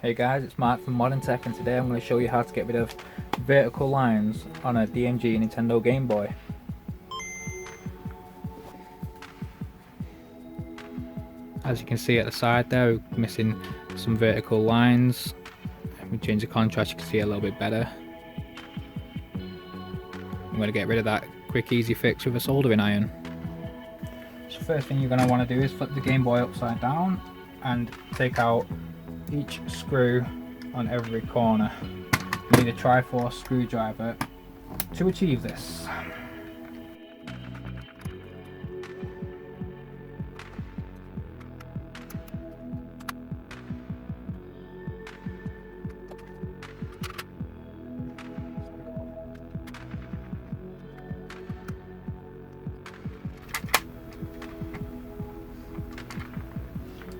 Hey guys, it's Mark from Modern Tech, and today I'm going to show you how to get rid of vertical lines on a DMG Nintendo Game Boy. As you can see at the side there, we're missing some vertical lines. If we change the contrast, you can see it a little bit better. I'm going to get rid of that quick easy fix with a soldering iron. So first thing you're going to want to do is flip the Game Boy upside down and take out each screw on every corner. You need a Triforce screwdriver to achieve this.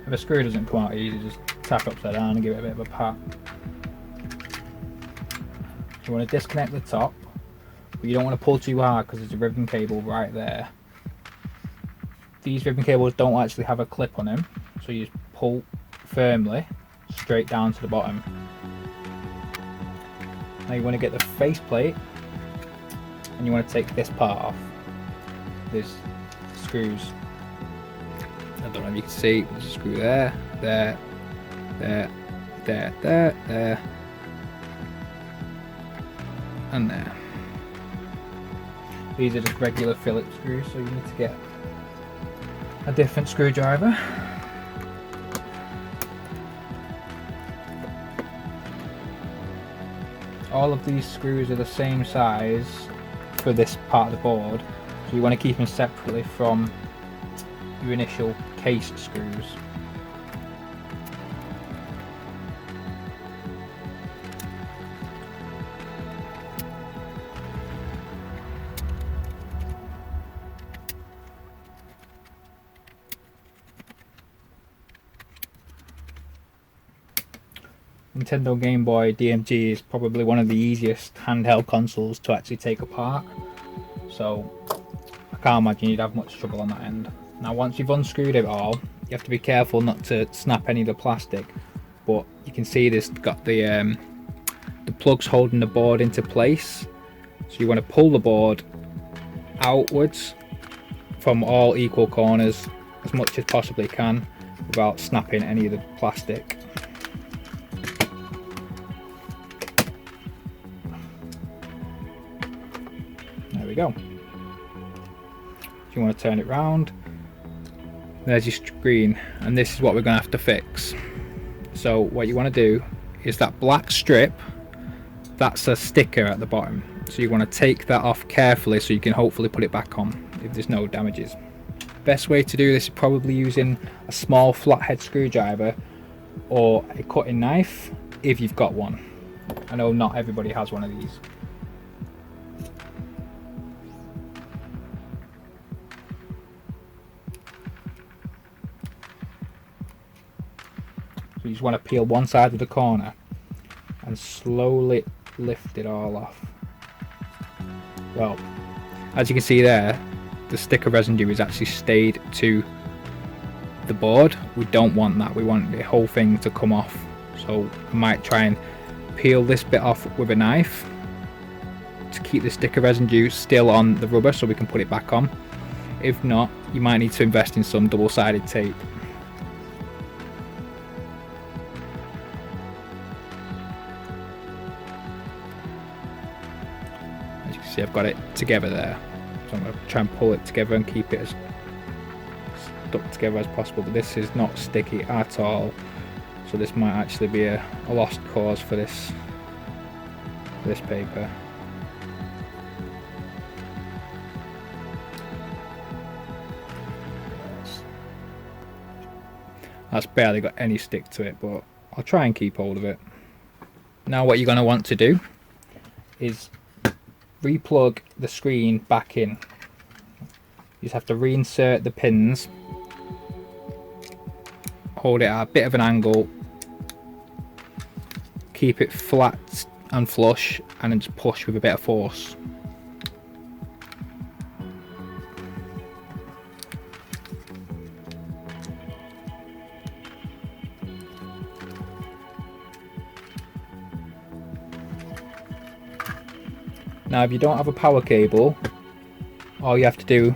If a screw doesn't come out easy, just tap upside down and give it a bit of a pat. You want to disconnect the top, but you don't want to pull too hard because there's a ribbon cable right there. These ribbon cables don't actually have a clip on them, so you just pull firmly straight down to the bottom. Now you want to get the faceplate and you want to take this part off. There's screws. I don't know if you can see, there's a screw there, there, and there. These are just regular Phillips screws, so you need to get a different screwdriver. All of these screws are the same size for this part of the board, so you want to keep them separately from your initial case screws. Nintendo Game Boy DMG is probably one of the easiest handheld consoles to actually take apart, so I can't imagine you'd have much trouble on that end. Now once you've unscrewed it all, you have to be careful not to snap any of the plastic, but you can see this got the plugs holding the board into place, so you want to pull the board outwards from all equal corners as much as possibly can without snapping any of the plastic. There we go. If you want to turn it round, there's your screen, and this is what we're going to have to fix. So what you want to do is that black strip, that's a sticker at the bottom, so you want to take that off carefully so you can hopefully put it back on if there's no damages. Best way to do this is probably using a small flathead screwdriver or a cutting knife if you've got one. I know not everybody has one of these. So you just want to peel one side of the corner and slowly lift it all off. Well, as you can see there, the sticker residue is actually stayed to the board. We don't want that, we want the whole thing to come off. So I might try and peel this bit off with a knife to keep the sticker residue still on the rubber so we can put it back on. If not, you might need to invest in some double-sided tape. As you can see, I've got it together there, so I'm going to try and pull it together and keep it as stuck together as possible, but this is not sticky at all, so this might actually be a lost cause for this paper. That's barely got any stick to it, but I'll try and keep hold of it. Now what you're going to want to do is replug the screen back in. You just have to reinsert the pins, hold it at a bit of an angle, keep it flat and flush, and then just push with a bit of force. Now if you don't have a power cable, all you have to do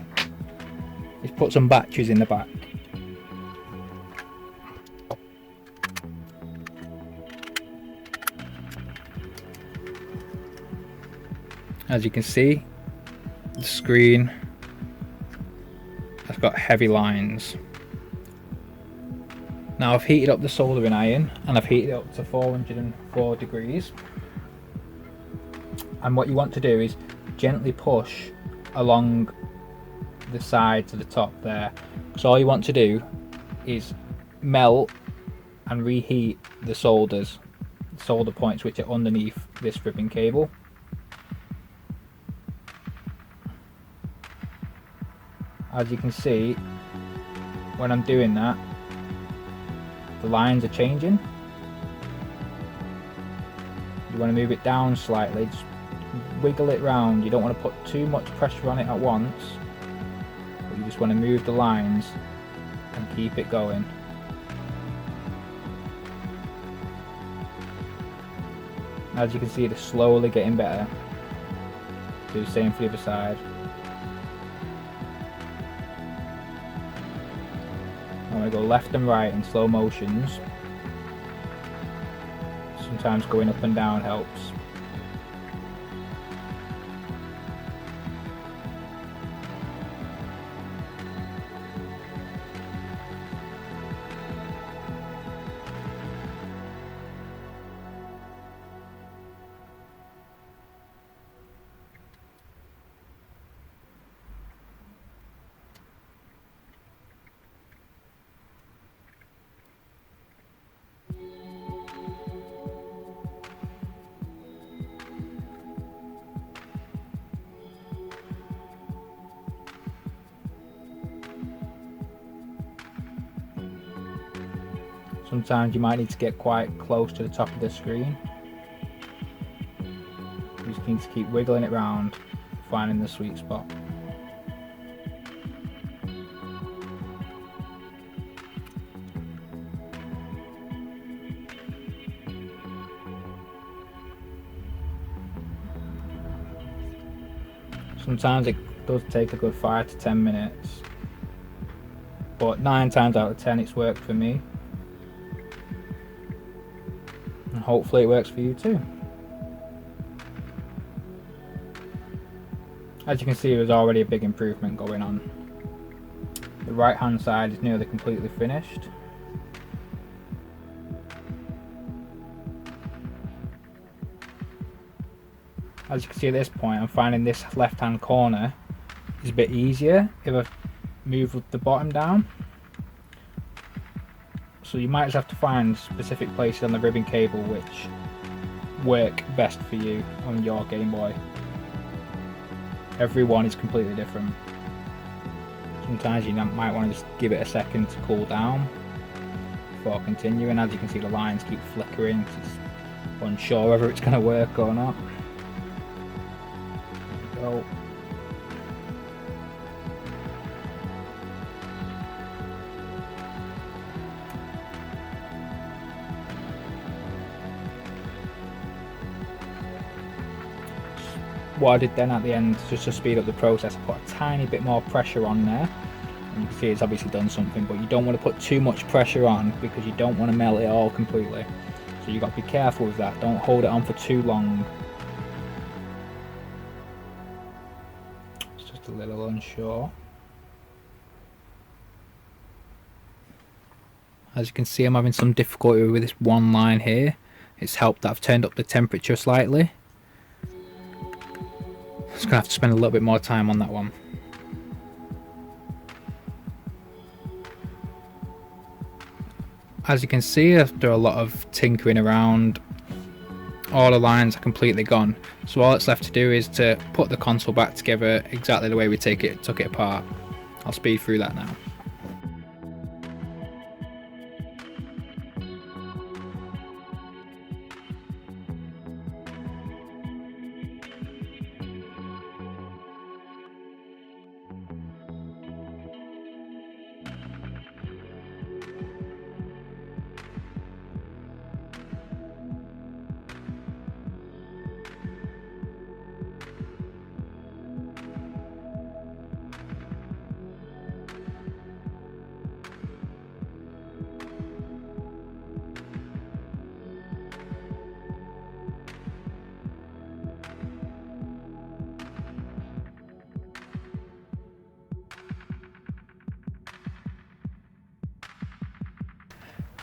is put some batteries in the back. As you can see, the screen has got heavy lines. Now I've heated up the soldering iron and I've heated it up to 404 degrees. And what you want to do is gently push along the side to the top there. So all you want to do is melt and reheat the solder points which are underneath this ribbon cable. As you can see, when I'm doing that, the lines are changing. You want to move it down slightly, just wiggle it round. You don't want to put too much pressure on it at once, but you just want to move the lines and keep it going. As you can see, they're slowly getting better. Do the same for the other side. I'm going to go left and right in slow motions. Sometimes going up and down helps. Sometimes you might need to get quite close to the top of the screen. You just need to keep wiggling it round, finding the sweet spot. Sometimes it does take a good 5 to 10 minutes, but 9 times out of 10 it's worked for me. And hopefully it works for you too. As you can see, there's already a big improvement going on. The right hand side is nearly completely finished. As you can see at this point, I'm finding this left hand corner is a bit easier if I move the bottom down. So you might just have to find specific places on the ribbon cable which work best for you on your Game Boy. Every one is completely different. Sometimes you might want to just give it a second to cool down before continuing. As you can see, the lines keep flickering because it's unsure whether it's going to work or not. There we go. What I did then at the end, just to speed up the process, I put a tiny bit more pressure on there. And you can see it's obviously done something, but you don't want to put too much pressure on because you don't want to melt it all completely. So you've got to be careful with that. Don't hold it on for too long. It's just a little unsure. As you can see, I'm having some difficulty with this one line here. It's helped that I've turned up the temperature slightly. Just gonna have to spend a little bit more time on that one. As you can see, after a lot of tinkering around, all the lines are completely gone. So all that's left to do is to put the console back together exactly the way we took it apart. I'll speed through that now.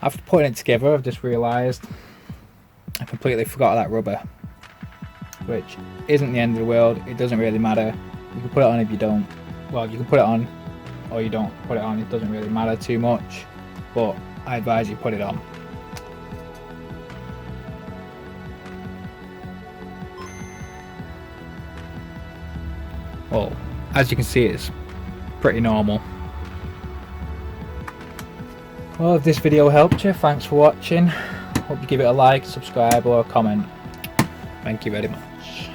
After putting it together, I've just realised I completely forgot that rubber, which isn't the end of the world. It doesn't really matter. You can put it on if you don't. Well, you can put it on or you don't put it on. It doesn't really matter too much, but I advise you put it on. Well, as you can see, it's pretty normal. Well, if this video helped you, thanks for watching. Hope you give it a like, subscribe or a comment. Thank you very much.